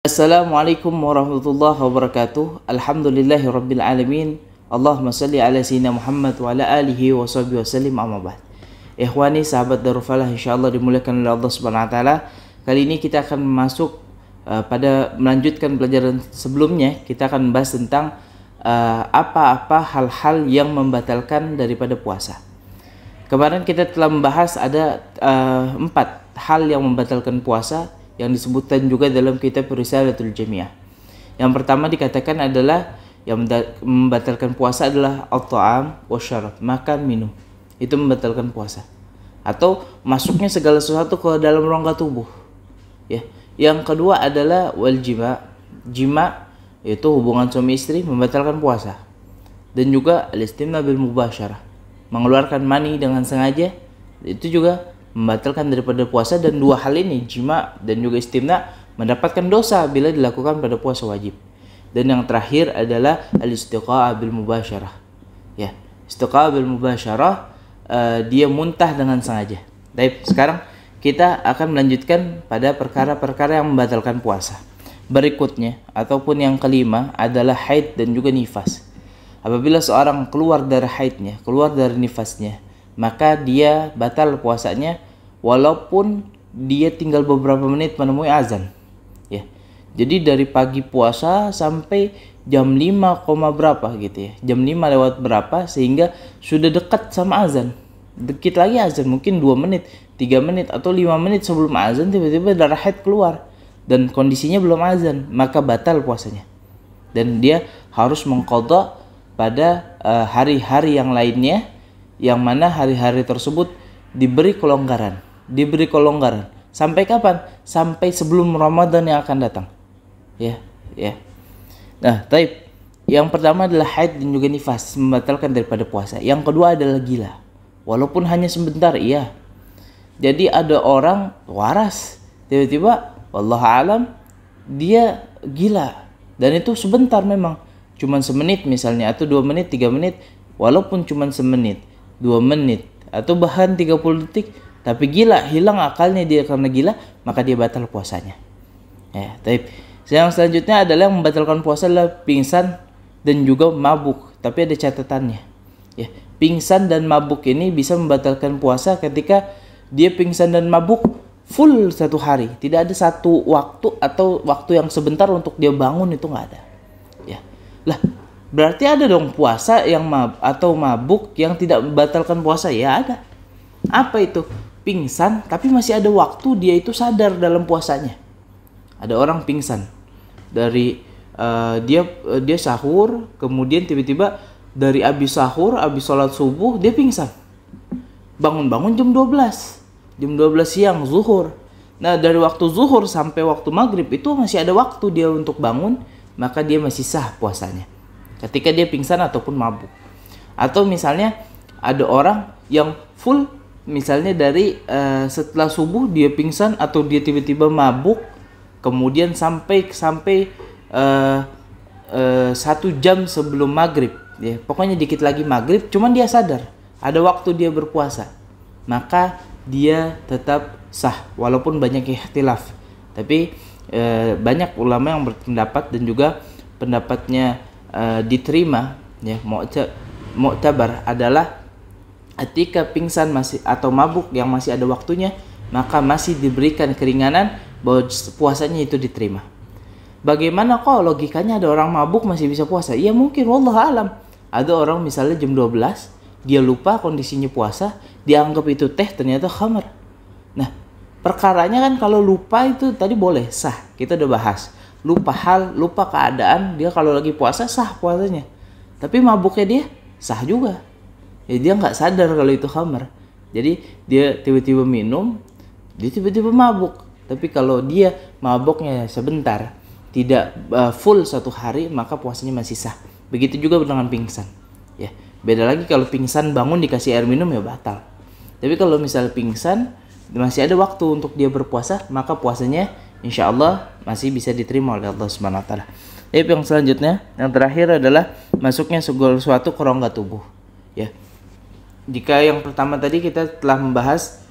Assalamualaikum warahmatullahi wabarakatuh. Alhamdulillahirabbil alamin. Allahumma shalli ala sayyidina Muhammad wa ala alihi wa sahbihi wasallim, amma ba'd. Ikhwani, sahabat Darul Falah, insyaallah dimuliakan oleh Allah Subhanahu wa taala. Kali ini kita akan masuk pada melanjutkan pelajaran sebelumnya. Kita akan membahas tentang apa-apa hal-hal yang membatalkan daripada puasa. Kemarin kita telah membahas ada 4 hal yang membatalkan puasa yang disebutkan juga dalam kitab Risalatul Jamiah. Yang pertama dikatakan adalah yang membatalkan puasa adalah at-ta'am wasyarab, makan minum. Itu membatalkan puasa. Atau masuknya segala sesuatu ke dalam rongga tubuh. Ya. Yang kedua adalah wal jima. Jima yaitu hubungan suami istri membatalkan puasa. Dan juga al-istimna bil mubasyarah, mengeluarkan mani dengan sengaja, itu juga membatalkan daripada puasa. Dan dua hal ini, jima dan juga istimna, mendapatkan dosa bila dilakukan pada puasa wajib. Dan yang terakhir adalah al-istiqa'a bil mubasyarah. Ya, istiqa'a bil mubasyarah, dia muntah dengan sengaja. Baik, sekarang kita akan melanjutkan pada perkara-perkara yang membatalkan puasa. Berikutnya ataupun yang kelima adalah haid dan juga nifas. Apabila seorang keluar dari haidnya, keluar dari nifasnya, maka dia batal puasanya walaupun dia tinggal beberapa menit menemui azan. Ya. Jadi dari pagi puasa sampai jam 5, berapa gitu ya. Jam 5 lewat berapa sehingga sudah dekat sama azan. Dikit lagi azan, mungkin 2 menit, 3 menit atau 5 menit sebelum azan tiba-tiba darah haid keluar dan kondisinya belum azan, maka batal puasanya. Dan dia harus mengqadha pada hari-hari yang lainnya, yang mana hari-hari tersebut diberi kelonggaran. Sampai kapan? Sampai sebelum Ramadan yang akan datang. Ya. Nah, taib. Yang pertama adalah haid dan juga nifas, membatalkan daripada puasa. Yang kedua adalah gila. Walaupun hanya sebentar, iya. Jadi ada orang waras, tiba-tiba wallahu alam dia gila. Dan itu sebentar memang. Cuman semenit misalnya, atau 2 menit, 3 menit, walaupun cuman semenit, 2 menit, atau bahkan 30 detik, tapi gila, hilang akalnya dia karena gila, maka dia batal puasanya. Ya, taib. Yang selanjutnya adalah yang membatalkan puasa adalah pingsan dan juga mabuk, tapi ada catatannya. Ya, pingsan dan mabuk ini bisa membatalkan puasa ketika dia pingsan dan mabuk full 1 hari. Tidak ada satu waktu atau waktu yang sebentar untuk dia bangun, itu nggak ada. Ya. Lah, berarti ada dong puasa yang mabuk yang tidak membatalkan puasa? Ya ada. Apa itu? Pingsan tapi masih ada waktu dia itu sadar dalam puasanya. Ada orang pingsan dari dia sahur, kemudian tiba-tiba dari habis sahur, habis sholat subuh dia pingsan. Bangun-bangun jam 12 siang, zuhur. Nah, dari waktu zuhur sampai waktu maghrib itu masih ada waktu dia untuk bangun, maka dia masih sah puasanya ketika dia pingsan ataupun mabuk. Atau misalnya ada orang yang full, misalnya dari setelah subuh dia pingsan atau dia tiba-tiba mabuk, kemudian sampai 1 jam sebelum maghrib, ya pokoknya dikit lagi maghrib, cuman dia sadar ada waktu dia berpuasa, maka dia tetap sah walaupun banyak ikhtilaf. Tapi banyak ulama yang berpendapat dan juga pendapatnya diterima, ya, mu'tabar adalah ketika pingsan masih atau mabuk yang masih ada waktunya, maka masih diberikan keringanan bahwa puasanya itu diterima. Bagaimana kok logikanya ada orang mabuk masih bisa puasa? Ya mungkin, wallahu alam. Ada orang misalnya jam 12 dia lupa kondisinya puasa, dia anggap itu teh, ternyata khamar. Nah, perkaranya kan kalau lupa itu tadi boleh, sah. Kita udah bahas. Lupa hal, lupa keadaan, dia kalau lagi puasa sah puasanya. Tapi mabuknya dia sah juga. Ya, dia nggak sadar kalau itu khamar. Jadi dia tiba-tiba minum, dia tiba-tiba mabuk. Tapi kalau dia mabuknya sebentar, tidak full 1 hari, maka puasanya masih sah. Begitu juga dengan pingsan. Ya, beda lagi kalau pingsan bangun dikasih air minum, ya batal. Tapi kalau misal pingsan masih ada waktu untuk dia berpuasa, maka puasanya insya Allah masih bisa diterima oleh Allah Subhanahu wa taala. Yang selanjutnya, yang terakhir adalah masuknya segala sesuatu ke rongga tubuh. Ya. Jika yang pertama tadi kita telah membahas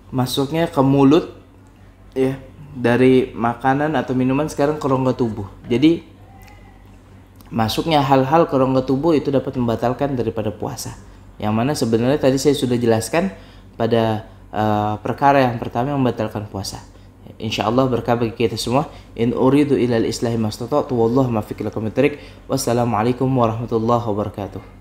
masuknya ke mulut, ya, dari makanan atau minuman sekarang ke rongga tubuh. Jadi masuknya hal-hal ke rongga tubuh itu dapat membatalkan daripada puasa. Yang mana sebenarnya tadi saya sudah jelaskan pada perkara yang pertama yang membatalkan puasa. Insyaallah berkah bagi kita semua. In uridu ilal islahi mastata'tu wallahu muwaffiq ila aqwamit thoriq. Wassalamualaikum warahmatullahi wabarakatuh.